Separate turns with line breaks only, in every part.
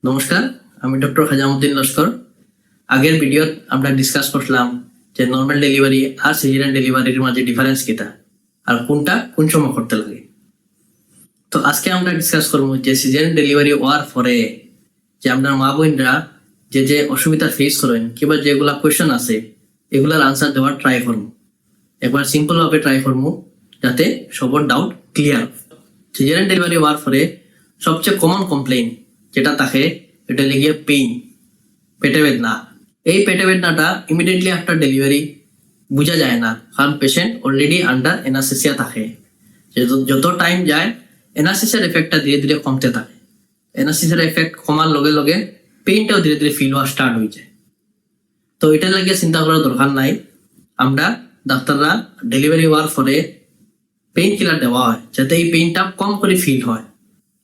নমস্কার, আমি ডক্টর খাজামুদ্দিন লস্কর। আগের ভিডিওত আমরা ডিসকাস করলাম যে নর্মাল ডেলিভারি আর সিজারিয়ান ডেলিভারির মাঝে ডিফারেন্স কিটা আর কোনটা কোন সময় করতে লাগে। তো আজকে আমরা ডিসকাস করবো যে সিজারিয়ান ডেলিভারি হওয়ার পরে যে আপনার মা বোনরা যে যে অসুবিধা ফেস করেন কিংবা যেগুলা কোয়েশ্চেন আছে এগুলার আনসার দেওয়ার ট্রাই করবো। একবার সিম্পল ভাবে ট্রাই করবো যাতে সবার ডাউট ক্লিয়ার। সিজারিয়ান ডেলিভারি হওয়ার পরে সবচেয়ে কমন কমপ্লেইন যেটা থাকে এটা লেগে পেইন, পেটে বেদনা। এই পেটে বেদনাটা ইমিডিয়েটলি আফটার ডেলিভারি বোঝা যায় না, কারণ পেশেন্ট অলরেডি আন্ডার অ্যানাস্থেসিয়া থাকে। যত টাইম যায় অ্যানাস্থেসিয়ার এফেক্টটা ধীরে ধীরে কমতে থাকে। অ্যানাস্থেসিয়ার এফেক্ট কমার লগে লগে পেইনটাও ধীরে ধীরে ফিল হওয়া স্টার্ট হয়ে যায়। তো এটা লাগিয়ে চিন্তা করার দরকার নাই। আমরা ডাক্তাররা ডেলিভারি হওয়ার পরে পেইন কিলার দেওয়া হয় যাতে এই পেইনটা কম করে ফিল হয়।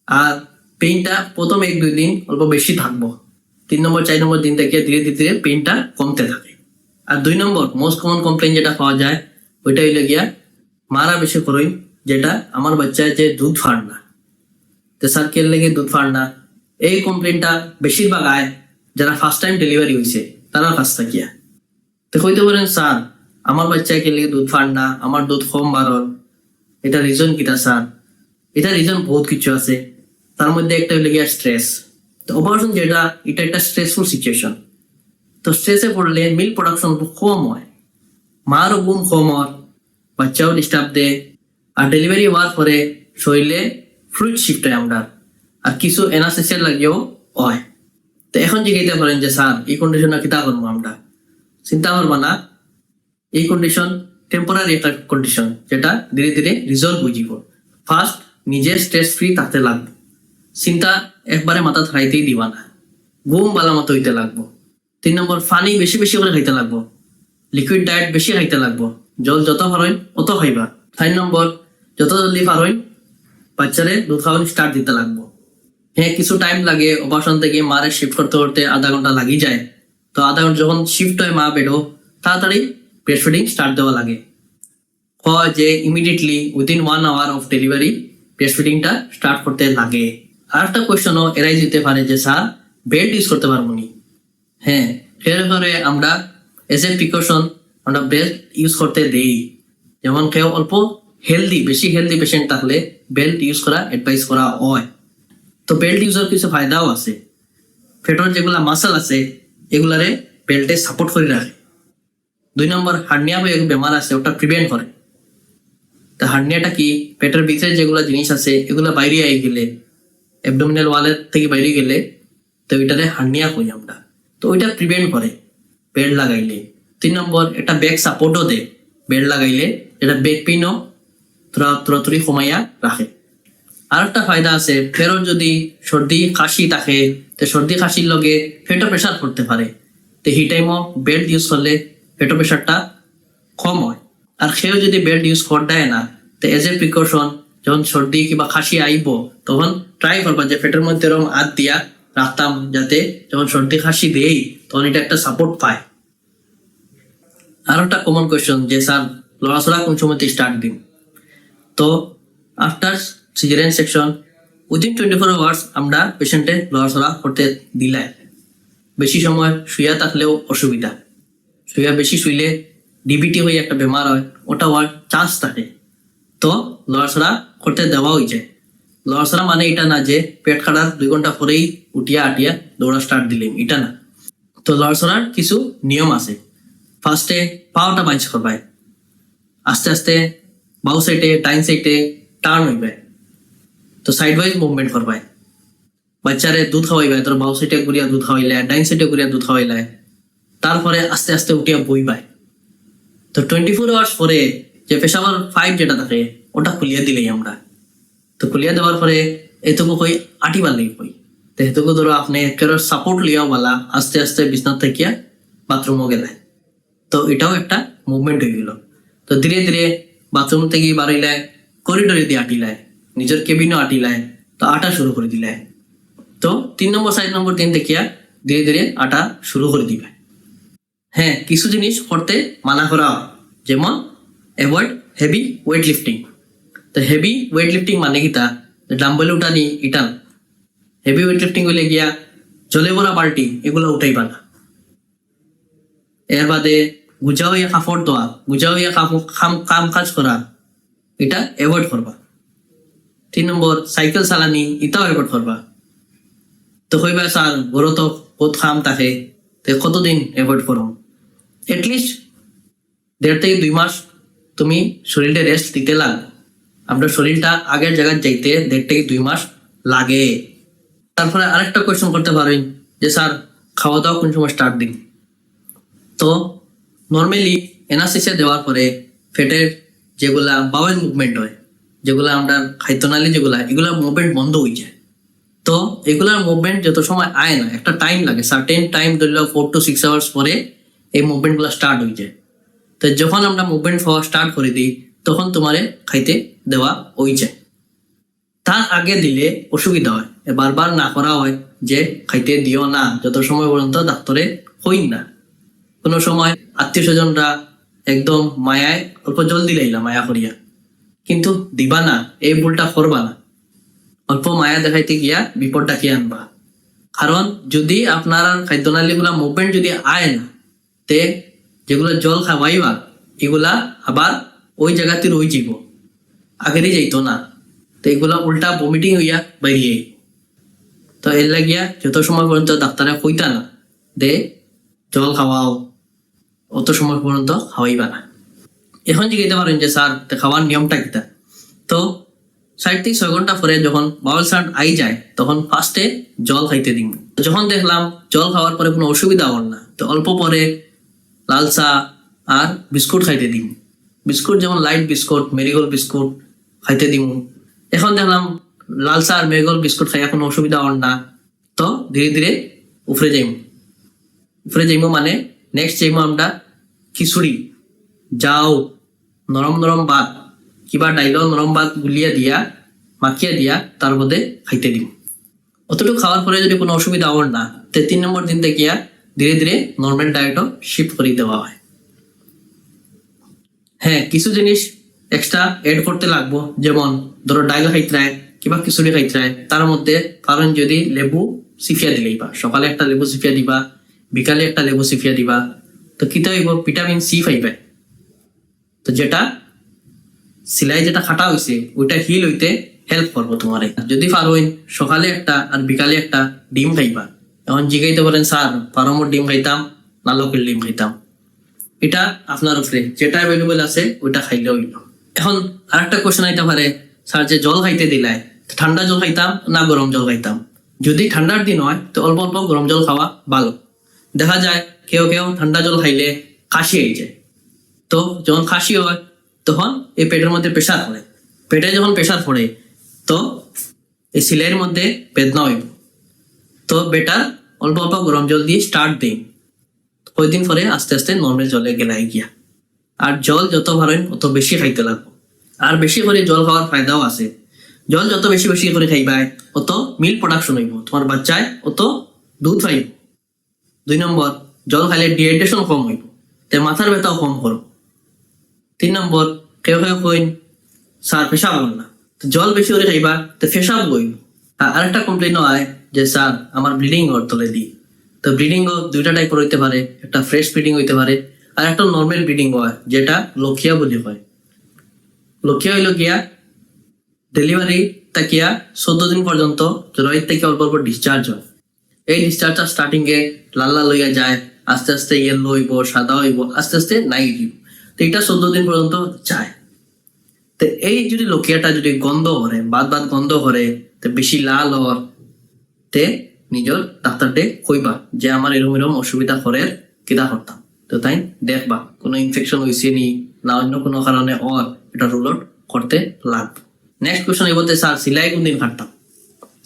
আর পেইনটা প্রথম 1-2 দিন অল্প বেশি থাকবো, 3 নম্বর 4 নম্বর দিন থেকে ধীরে ধীরে পেইনটা কমতে থাকে। আর 2 নম্বর মোস্ট কমন কমপ্লেইন যেটা পাওয়া যায় ওইটা হইলে গিয়া মারা বেশি করই, যেটা আমার বাচ্চায় যে দুধ ফাড় না, তো স্যার কে লেগে দুধ ফাড় না। এই কমপ্লেইনটা বেশিরভাগ আয় যারা ফার্স্ট টাইম ডেলিভারি হয়েছে তারা কাছ থাকিয়া। তো কইতে পারেন স্যার আমার বাচ্চায় কে লেগে দুধ ফাড় না, আমার দুধ কম বাড়ল, এটা রিজন কিটা স্যার? এটা রিজন বহুত কিছু আছে, তার মধ্যে একটা হইলে গিয়া স্ট্রেস। তো অপারেশন যেটা এটা একটা স্ট্রেসফুল সিচুয়েশন। তো স্ট্রেসে পড়লে মিল্ক প্রোডাকশন কম হয়, মারও ঘুম কম হয়, বাচ্চাও ডিস্টার্ব দেয়। আর ডেলিভারি হওয়ার পরে শরীরে ফ্লুইড শিফট হয় আমরা, আর কিছু অ্যানাস্থেসিয়া লাগেও হয়। তো এখন জিজ্ঞাসা পারেন যে স্যার এই কন্ডিশনে কিতা করবো আমরা? চিন্তা করবা না, এই কন্ডিশন টেম্পোরারি একটা কন্ডিশন যেটা ধীরে ধীরে রিজলভ হয়ে যাব। ফার্স্ট নিজে স্ট্রেস ফ্রি থাকতে লাগবে, চিন্তা একবারে মাথা খাইতেই দিবা না, ঘুম বালা মতো হইতে লাগবো। 3 নম্বর পানি বেশি বেশি করে খাইতে লাগবো, লিকুইড ডায়েট বেশি খাইতে লাগবো, জল যত পারেন অত খাইবা। 4 নম্বর যত জলদি পারেন বাচ্চারে দুধ খাওয়ানো স্টার্ট দিতে লাগবো। হ্যাঁ, কিছু টাইম লাগে, অপারেশন থেকে মারে শিফট করতে করতে আধা ঘন্টা লাগি যায়। তো আধা ঘন্টা যখন শিফট হয় মা বেডো তাড়াতাড়ি ব্রেস্ট ফিডিং স্টার্ট দেওয়া লাগে। হয় যে immediately within 1 hour of delivery breast ফিডিংটা স্টার্ট করতে লাগে। আর একটা কোয়েশ্চনও এরাই দিতে পারে যে স্যার বেল্ট ইউজ করতে পারবো নি? হ্যাঁ, সেভাবে আমরা এজ এ প্রিকশন আমরা বেল্ট ইউজ করতে দেই। যেমন কেউ অল্প বেশি হেলদি পেশেন্ট থাকলে বেল্ট ইউজ করা অ্যাডভাইস করা হয়। তো বেল্ট ইউজের কিছু ফায়দাও আছে। পেটের যেগুলা মাসল আছে এগুলারে বেল্টে সাপোর্ট করে রাখে। 2 নম্বর হার্নিয়া বলে এক বেমার আছে, ওটা প্রিভেন্ট করে। তো হার্নিয়াটা কি? পেটের ভিতরে যেগুলা জিনিস আছে এগুলা বাইরে আই গেলে, অ্যাবডোমিনাল ওয়ালের থেকে বাইরে গেলে, তো ওইটারে হার্নিয়া কই আমরা। তো ওইটা প্রিভেন্ট করে বেল্ট লাগাইলে। 3 নম্বর এটা ব্যাক সাপোর্টও দেয় বেল্ট লাগাইলে, এটা ব্যাক পেইনও তুরাতুরি কমাইয়া রাখে। আর একটা ফায়দা আছে, ফেরত যদি সর্দি কাশি থাকে তো সর্দি কাশির লগে পেটো প্রেশার করতে পারে। তো এই টাইমও বেল্ট ইউজ করলে পেটো প্রেশারটা কম হয়। আর সেও যদি বেল্ট ইউজ দেয় না, তো এজ এ প্রিকশন যখন সর্দি কিংবা খাসি আইব তখন ট্রাই করবা যে পেটের মধ্যে এরকম হাত দিয়া রাখতাম, যাতে যখন সর্দি খাসি দেই তখন এটা একটা সাপোর্ট পায়। আর একটা কমন কোয়েশ্চন যে স্যার লড়াচড়া কোন সময় স্টার্ট দিন? তো after caesarean section within 24 hours আমরা পেশেন্টে লড়াচড়া করতে দিলাই। বেশি সময় শুয়া থাকলেও অসুবিধা, বেশি শুইলে ডিবিটি হয়ে একটা বেমার হয়, ওটা হওয়ার চান্স থাকে। তো লড়াচড়া করতে দেওয়া হয়ে যায়। লড়াচড়া মানে এটা না যে পেট কাটার 2 ঘন্টা পরেই উঠিয়া আটিয়া দৌড়া স্টার্ট দিলেন, এটা না। তো লড়াচড়ার কিছু নিয়ম আছে। ফার্স্টে পাওয়াটা বাইচ করবায়, আস্তে আস্তে বাউ সাইডে ডাইন সাইডে টার্ন হইবে। তো সাইড ওয়াইজ মুভমেন্ট করবায়, বাচ্চারে দুধ খাওয়াইবে, তোর বাউ সাইডে ঘুরিয়া দুধ খাওয়াইলে, ডাইন সাইডে ঘুরিয়া দুধ খাওয়াইলে, তারপরে আস্তে আস্তে উঠিয়া বইবায়। তো 24 আওয়ার্স পরে যে পেশাবার 5 যেটা থাকে ওটা খুলিয়া দিলেই আমরা। তো খুলিয়া দেওয়ার পরে এটুকু কই আটি বালেই কই, তো এটুকু ধরো আপনি কেরোর সাপোর্ট লিয়াও বালা আস্তে আস্তে বিছনার থাকিয়া বাথরুমও গেলে, তো এটাও একটা মুভমেন্ট হয়ে গেল। তো ধীরে ধীরে বাথরুম থেকে বাড়িলায়, করিডোরে দিয়ে আটিলায়, নিজের কেবিনও আটিলায়, তো আটা শুরু করে দিলায়। তো 3 নম্বর 4 নম্বর দিন দেখিয়া ধীরে ধীরে আটা শুরু করে দিবে। হ্যাঁ, কিছু জিনিস করতে মানা করা, যেমন অ্যাভয়েড হেভি ওয়েট লিফটিং। তো হেভি ওয়েট লিফটিং মানে কি? তা ডাম্বেল উঠানি ইটান। হেভি ওয়েট লিফটিং হইলে গিয়া জলে ভরা বাল্টি এগুলো উঠাইবা না। এর বাদে গুজা হইয়া কাপড় ধোয়া, গুজা হইয়া কাম কাজ করা, এটা অ্যাভয়েড করবা। 3 নম্বর সাইকেল চালানি, এটাও অ্যাভয়েড করবা। তো কইবা স্যার ঘরও তো বহুত কাম থাকে, তো কতদিন অ্যাভয়েড করো? এটলিস্ট 1.5 থেকে 2 মাস তুমি শরীরটা রেস্ট দিতে লাগবে। আপনার শরীরটা আগের জায়গায় যাইতে 1.5 থেকে 2 মাস লাগে। তারপরে আরেকটা কোয়েশ্চেন করতে পারেন যে স্যার খাওয়া দাওয়া কোন সময় স্টার্ট দিন? তো নর্মালি এনাসিসে দেওয়ার পরে ফেটের যেগুলা বাউল মুভমেন্ট হয়, যেগুলা আমরা খাদ্যনালী যেগুলা, এগুলা মুভমেন্ট বন্ধ হয়ে যায়। তো এগুলার মুভমেন্ট যত সময় আয় না, একটা টাইম লাগে, সার্টেন টাইম ধরলে 4 to 6 আওয়ার্স পরে এই মুভমেন্টগুলো স্টার্ট হয়ে যায়। তো যখন আমরা মুভমেন্ট হওয়া স্টার্ট করে দিই তখন তোমারে খাইতে দেওয়া হয়ে যায়। তার আগে দিলে অসুবিধা হয়, বারবার না করা হয় যে খাইতে দিও না যত সময় পর্যন্ত ডাক্তারে হই না। কোনো সময় আত্মীয় স্বজনরা একদম মায়ায় অল্প জল দিলাইলা মায়া করিয়া, কিন্তু দিবা না, এই ভুলটা করবা না। অল্প মায়া দেখাইতে গিয়া বিপদটা কি আনবা। কারণ যদি আপনার খাদ্যনালী গুলা মুভমেন্ট যদি আয় না, তে যেগুলো জল খাওয়াইবা এগুলা আবার ওই জায়গাতে রই যাব, আগেরই যাইতো না। তো এগুলা উল্টা ভমিটিং হইয়া বেরিয়ে। তো এর লাগিয়া যত সময় পর্যন্ত ডাক্তারে কইতা না দে জল খাওয়াও, অত সময় পর্যন্ত খাওয়াইবা না। এখন জিজ্ঞাসা পারেন যে স্যার খাওয়ার নিয়মটা কিতা? তো 4 থেকে 6 ঘন্টা পরে যখন বাউল সাউন্ড আই যায় তখন ফার্স্টে জল খাইতে দিন। যখন দেখলাম জল খাওয়ার পরে কোনো অসুবিধা হল না, তো অল্প পরে লাল চা আর বিস্কুট খাইতে দিন। বিস্কুট যেমন লাইট বিস্কুট, মেরিগোল্ড বিস্কুট খাইতে দিন। এখন দেখলাম লাল চা আর মেরিগোল্ড বিস্কুট খাইয়া কোনো অসুবিধা হল না, তো ধীরে ধীরে উপরে যাইম মানে নেক্সট যাইম আমরা খিচুড়ি, যাও নরম নরম ভাত কিবা ডাইল নরম ভাত গুলিয়া দিয়া মাখিয়া দিয়া তার মধ্যে খাইতে দিম। অতটুকু খাওয়ার পরে যদি কোনো অসুবিধা হল না, 3 নম্বর দিন থেকে ধীরে ধীরে নর্মাল ডায়েটও শিফট করে দেওয়া হয়। হ্যাঁ, কিছু জিনিস এক্সট্রা এড করতে লাগবো, যেমন ধরো ডাইল খাইতে কিবা খিচুড়ি খাইতে, তার মধ্যে কারণ যদি লেবু সিফিয়া দিলেই বা সকালে একটা লেবু সিফিয়া দিবা, বিকালে একটা লেবু সিফিয়া দিবা, তো কিতা হইব ভিটামিন সি পাইবে। তো যেটা সিলাই যেটা খাটা হয়েছে ওইটা হিল হইতে হেল্প করবো তোমারে। যদি পারোইন সকালে একটা আর বিকালে একটা ডিম খাইবা। এখন জিগাইতে পারেন স্যার পারমোর ডিম খাইতাম না লোকের ডিম খাইতাম, এটা আপনার উপরে যেটা অ্যাভেলেবল আছে ওইটা খাইলে হইল। এখন আরেকটা কোশ্চেন আইতে পারে স্যার যে জল খাইতে দিলায় ঠান্ডা জল খাইতাম না গরম জল খাইতাম? যদি ঠান্ডার দিন হয় তো অল্প অল্প গরম জল খাওয়া ভালো। দেখা যায় কেউ ঠান্ডা জল খাইলে কাশি হয়ে যায়। তো যখন কাশি হয় তখন এই পেটের মধ্যে প্রেসার পড়ে, পেটে যখন প্রেসার পড়ে তো এই সিলাইয়ের মধ্যে বেদনা হইব। তো বেটার অল্প অল্প গরম জল দিয়ে স্টার্ট দিন, কয়েকদিন পরে আস্তে আস্তে নর্মাল জলে গেলাই গিয়া। আর জল যত ভারেন অত বেশি খাইতে লাগবো। আর বেশি করে জল খাওয়ার ফায়দাও আছে। জল যত বেশি বেশি করে খাইবাই অত মিল্ক প্রোডাকশন হইব, তোমার বাচ্চায় অত দুধ পাইব। 2 নম্বর জল খাইলে ডিহাইড্রেশন কম হইব, তাই মাথার ব্যথাও কম করো। 3 নম্বর কেউ কইন স্যার পেশাব হল না, তো জল বেশি করে খাইবা তো পেশাব হইব। আরেকটা কমপ্লেন হয় যে স্যার আমার ব্লিডিং ওর তলে দিই। তো ব্লিডিং দুইটা টাইপের হইতে পারে, একটা ফ্রেশ ব্লিডিং হইতে পারে আর একটা নর্মাল ব্লিডিং হয় যেটা লক্ষিয়া বলি হয়। লক্ষিয়া হইল গিয়া ডেলিভারি তাকিয়া 14 দিন পর্যন্ত রোহিত থেকে অল্প অল্প ডিসচার্জ হয়। এই ডিসচার্জটা স্টার্টিং এ লাল লাল হইয়া যায়, আস্তে আস্তে ইয়েলো হইব, সাদা হইব, আস্তে আস্তে নাইট হইব। তো এটা 14 দিন পর্যন্ত যায়। তো এই যদি লক্ষিয়াটা যদি গন্ধ করে বাদ গন্ধ করে তো বেশি লাল হর, তে নিজের ডাক্তারটে কইবা যে আমার এরকম অসুবিধা করে কিতা করতাম। তো তাই দেখবা কোনো ইনফেকশন হয়েছে নি না অন্য কোনো কারণে ওর এটা রুল আউট করতে লাগবে। নেক্সট কোয়েশ্চন এই বলতে স্যার সিলাই কোন দিন কাটতাম?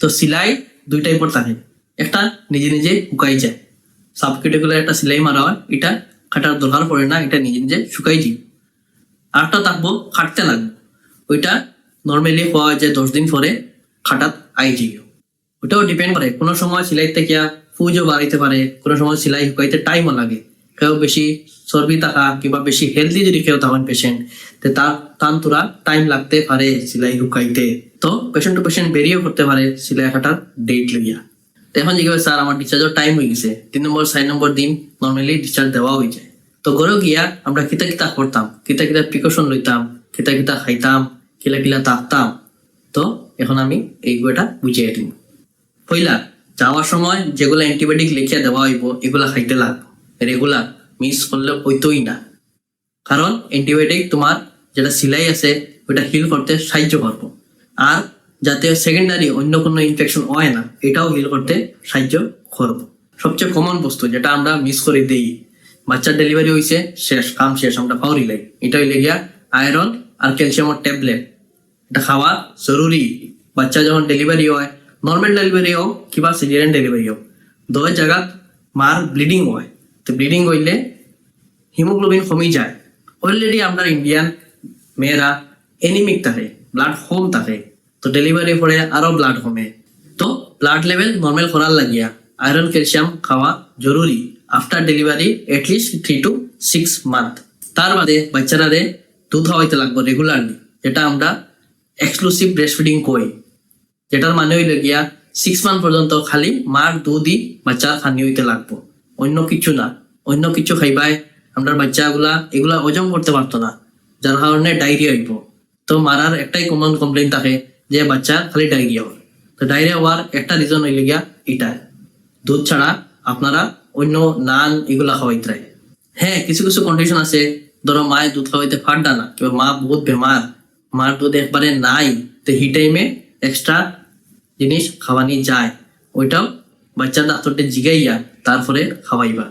তো সিলাই 2 টাইপের থাকে, একটা নিজে নিজে শুকাই যায়, সাবকিউটিকুলার একটা সিলাই মারা হয়, এটা কাটার দরকার পড়ে না, এটা নিজে নিজে শুকাই দিই। আরেকটা থাকবো কাটতে লাগবে, ওইটা নর্মালি হওয়া যায় 10 দিন পরে খাটাত আই যাইও। ওটাও ডিপেন্ড করে, কোনো সময় সিলাই থেকে ফুজও বাড়াইতে পারে, কোনো সময় সিলাই শুকাইতে টাইমও লাগে। কেউ বেশি চর্বি থাকা কিংবা বেশি হেলদি যদি কেউ তখন পেশেন্ট, তার তোরা টাইম লাগতে পারে সিলাই শুকাইতে। তো পেশেন্ট টু পেশেন্ট বেরিয়েও করতে পারে সিলাই কাটার ডেট লইয়া। তো এখন জিজ্ঞাসা স্যার আমার ডিসচার্জের টাইম হয়ে গেছে, 3 নম্বর 4 নম্বর দিন নর্মালি ডিসচার্জ দেওয়া হয়ে যায়। তো ঘরে গিয়া আমরা কিতা কিতা করতাম, কিতা কিতা প্রিকশন লইতাম, কিতা কিতা খাইতাম, কিলা কিলা থাকতাম। তো এখন আমি এইগুলা বুঝিয়ে দিব। পয়লা যাওয়ার সময় যেগুলো অ্যান্টিবায়োটিক লিখিয়া দেওয়া হইব এগুলা খাইতে লাগবো, রেগুলার মিস করলে হইতোই না। কারণ অ্যান্টিবায়োটিক তোমার যেটা সিলাই আছে ওটা হিল করতে সাহায্য করবো, আর যাতে সেকেন্ডারি অন্য কোনো ইনফেকশন হয় না এটাও হিল করতে সাহায্য করবো। সবচেয়ে কমন বস্তু যেটা আমরা মিস করে দিই, বাচ্চার ডেলিভারি হয়েছে শেষ, কাম শেষ, আমরা পাউরি লাই, এটা হইলে গিয়া আয়রন আর ক্যালসিয়ামের ট্যাবলেট, এটা খাওয়া জরুরি। বাচ্চা যখন ডেলিভারি হয়, নর্মাল ডেলিভারি হোক কিংবা সিজারিয়ান ডেলিভারি হোক, দুই জায়গাত মার ব্লিডিং হয়। তো ব্লিডিং হইলে হিমোগ্লোবিন কমে যায়। অলরেডি আমরা ইন্ডিয়ান মেয়েরা এনিমিক থাকে, ব্লাড কম থাকে, তো ডেলিভারি পরে আরো ব্লাড কমে। তো ব্লাড লেভেল নর্মাল করার লাগিয়া আয়রন ক্যালসিয়াম খাওয়া জরুরি after delivery at least 3 to 6 month. তার বাদে বাচ্চারারে দুধ খাওয়াইতে লাগবো রেগুলারলি, যেটা আমরা এক্সক্লুসিভ ব্রেস্ট ফিডিং কই, যেটার মানে হইলে গিয়া 6 মান্থ পর্যন্ত খালি মার দুধই বাচ্চা খানি হইতে লাগবো, অন্য কিছু না। অন্য কিছু খাইবাই আমরা বাচ্চাগুলা এগুলা হজম করতে পারতো না, যার কারণে ডায়রিয়া হইব। তো মারার একটাই কমন কমপ্লেইন থাকে যে বাচ্চা খালি ডায়রিয়া হয়। তো ডায়রিয়া হওয়ার একটা রিজন হইলে গিয়া এটা, দুধ ছাড়া আপনারা অন্য নান এগুলা খাওয়াইতে রায়। হ্যাঁ, কিছু কিছু কন্ডিশন আছে, ধরো মায়ের দুধ খাওয়াইতে পারডা না, কিংবা মা বহুত বেমার, মার দুধ একবারে নাই, তো হি টাইমে এক্সট্রা জিনিস খাওয়ানি যায়, ওইটাও বাচ্চার ডাক্তারটা জিগাইয়া তারপরে খাওয়াইবা।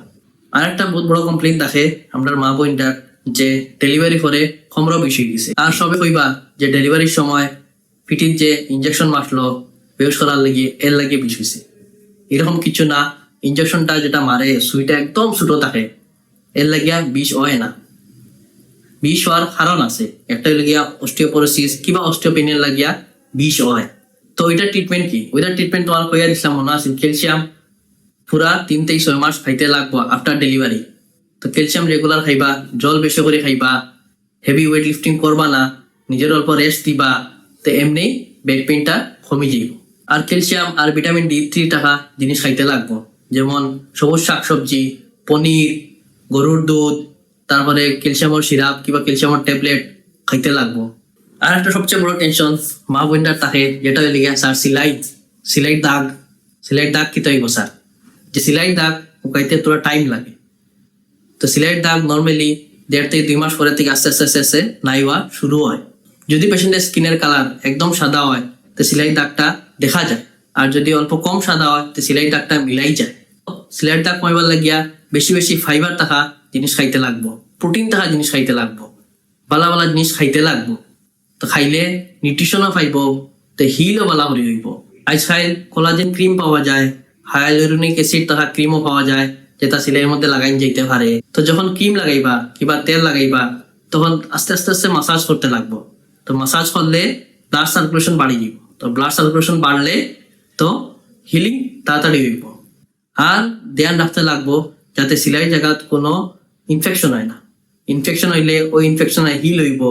আর একটা বহুত বড় কমপ্লেইন থাকে আমরা মা বোনটার, যে ডেলিভারি করে খমরা বেশি গেছে। আর সবে কইবা যে ডেলিভারির সময় পিঠির যে ইঞ্জেকশন মারলো বেউস করার লাগিয়ে এর লাগিয়ে বিষ হয়েছে। এরকম কিছু না, ইঞ্জেকশনটা যেটা মারে সুইটা একদম ছোট থাকে, এর লাগিয়া বিষ হয় না। বিষ হওয়ার কারণ আছে, একটা লাগিয়া অস্টিওপোরোসিস কিংবা অস্টিওপেনিয়া লাগিয়া বিষ হয়। তো ওইটার ট্রিটমেন্ট কি? ওইটার ট্রিটমেন্ট তোমার কইয়া দিছিলাম মনে আছে, ক্যালসিয়াম পুরা 3 থেকে 6 মাস খাইতে লাগবো আফটার ডেলিভারি। তো ক্যালসিয়াম রেগুলার খাইবা, জল বেশি করে খাইবা, হেভি ওয়েট লিফটিং করবা না, নিজের অল্প রেস্ট দিবা, তো এমনি ব্যাক পেইনটা কমে যাইব। আর ক্যালসিয়াম আর ভিটামিন D3 টাকা জিনিস খাইতে লাগবো, যেমন সবুজ শাকসবজি, পনির, গরুর দুধ, তারপরে ক্যালসিয়ামের সিরাপ কিংবা ক্যালসিয়ামের ট্যাবলেট খাইতে লাগবো। আর একটা সবচেয়ে বড় টেনশন মা বোনটার থাকে, যেটা হইলে গিয়া স্যার সিলাই দাগ কি তৈব স্যার, যে সিলাই দাগ উকাইতে তোরা টাইম লাগে। তো সিলাই দাগ নর্মালি 1.5 থেকে 2 মাস পরে থেকে আস্তে আস্তে আস্তে আস্তে নাই হওয়া শুরু হয়। যদি পেশেন্টের স্কিনের কালার একদম সাদা হয় তো সিলাই দাগটা দেখা যায়, আর যদি অল্প কম সাদা হয় তো সিলাই দাগটা মিলাই যায়। সিলাই দাগ কমাইবার লাগিয়া বেশি বেশি ফাইবার থাকা জিনিস খাইতে লাগবো, প্রোটিন থাকা জিনিস খাইতে লাগবো, বালা বালা জিনিস খাইতে লাগবো। তো খাইলে নিউট্রিশনও পাইব, তো হিলও বালা হরি হইব। আজকাল কোলাজেন ক্রিম পাওয়া যায়, হায়ালুরোনিক অ্যাসিড থাকা ক্রিমও পাওয়া যায়, যেটা সিলাইয়ের মধ্যে লাগাই যাইতে পারে। তো যখন ক্রিম লাগাইবা কিংবা তেল লাগাইবা তখন আস্তে আস্তে আস্তে মাসাজ করতে লাগবো। তো মাসাজ করলে ব্লাড সার্কুলেশন বাড়ি যাব, তো ব্লাড সার্কুলেশন বাড়লে তো হিলিং তাড়াতাড়ি হইব। আর ধ্যান রাখতে লাগবো যাতে সিলাই জায়গাত কোনো ইনফেকশন হয় না। ইনফেকশন হইলে ওই ইনফেকশন হিল হইব,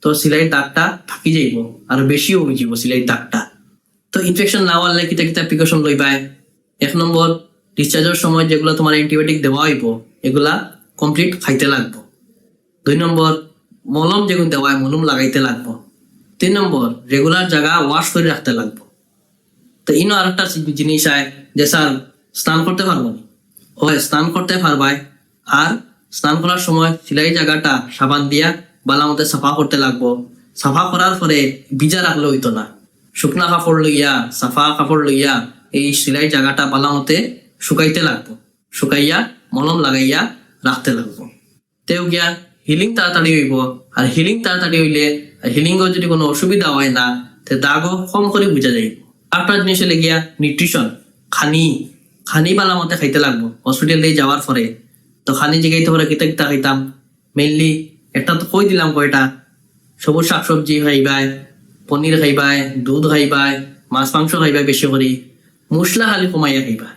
তো সিলাইয়ের দাগটা থাকি যাইব, আর বেশিও হয়ে যাব সিলাইয়ের দাগটা। তো ইনফেকশন না হলে কিতা কিতা প্রিকশন লইবাই। 1 নম্বর, ডিসচার্জের সময় যেগুলো তোমার অ্যান্টিবায়োটিক দেওয়া হইব এগুলা কমপ্লিট খাইতে লাগবো। 2 নম্বর, মলম যেগুলো দেওয়া হয় মলম লাগাইতে লাগবো। 3 নম্বর, রেগুলার জায়গা ওয়াশ করে রাখতে লাগবো। তো ইনো আর একটা জিনিস হয় যে স্যার স্নান করতে পারবো না, হয় স্নান করতে পারবাই। আর স্নান করার সময় সিলাই জায়গাটা সাবান দিয়া বালা মতো সাফা করতে লাগবো। সাফা করার পরে ভিজা রাখলে হইতো না, শুকনা কাপড় লইয়া সাফা কাপড় লইয়া এই সিলাই জায়গাটা বালা মতে শুকাইতে লাগবো, শুকাইয়া মলম লাগাইয়া রাখতে লাগবো। তেও গিয়া হিলিং তাড়াতাড়ি হইব। আর হিলিং তাড়াতাড়ি হইলে, হিলিংও যদি কোনো অসুবিধা হয় না, তে দাগও কম করে বুঝা যাইব। আরেকটা জিনিস হলে গিয়া নিউট্রিশন, খানি বালা মতে খাইতে লাগবো হসপিটাল দিয়ে যাওয়ার পরে। তো খানি জিগাইতে পারে কিতা কিতা খাইতাম, মেনলি একটা তো কই দিলাম কয়টা, সবুজ শাকসবজি খাইবাই, পনির খাইবাই, দুধ খাইবাই, মাছ মাংস খাইবাই বেশি করে, মশলা খালি কমাইয়া খাইবা।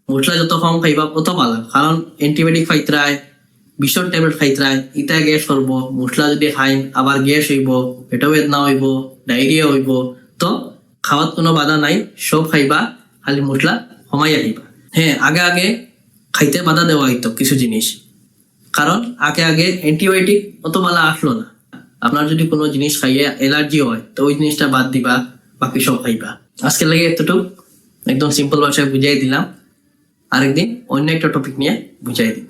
মশলা যত কম খাইবা তত ভালো, কারণ অ্যান্টিবায়োটিক খাইতরায়, বিষর ট্যাবলেট খাইতরায়, ইটা গ্যাস করবো। মশলা যদি খাই আবার গ্যাস হইব, পেটও বেদনা হইব, ডায়রিয়া হইব। তো খাওয়ার কোনো বাধা নাই, সব খাইবা খালি মশলা কমাইয়া খাইবা। হ্যাঁ, আগে আগে খাইতে বাধা দেওয়া হইতো কিছু জিনিস, কারণ আগে আগে অ্যান্টিবায়োটিক অত ভালো আসলো না। আপনার যদি কোনো জিনিস খাইয়ে অ্যালার্জি হয় তো ওই জিনিসটা বাদ দিবা, বাকি সব খাইবা। আজকে লাগে এতটুকু, একদম সিম্পল ভাষায় বুঝাই দিলাম। আরেকদিন অন্য একটা টপিক নিয়ে বুঝাই দিই।